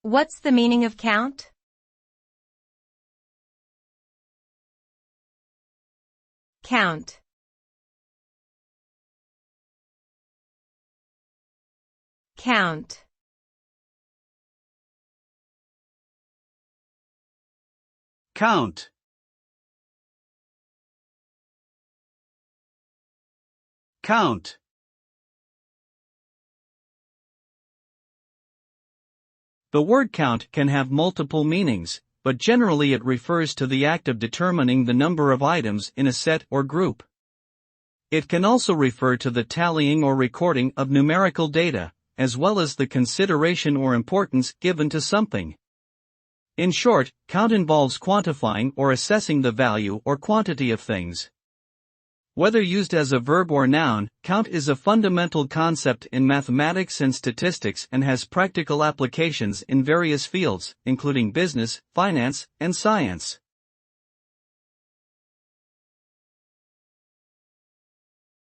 What's the meaning of count? Count. Count. Count. Count. The word count can have multiple meanings, but generally it refers to the act of determining the number of items in a set or group. It can also refer to the tallying or recording of numerical data, as well as the consideration or importance given to something. In short, count involves quantifying or assessing the value or quantity of things. Whether used as a verb or noun, count is a fundamental concept in mathematics and statistics and has practical applications in various fields, including business, finance, and science.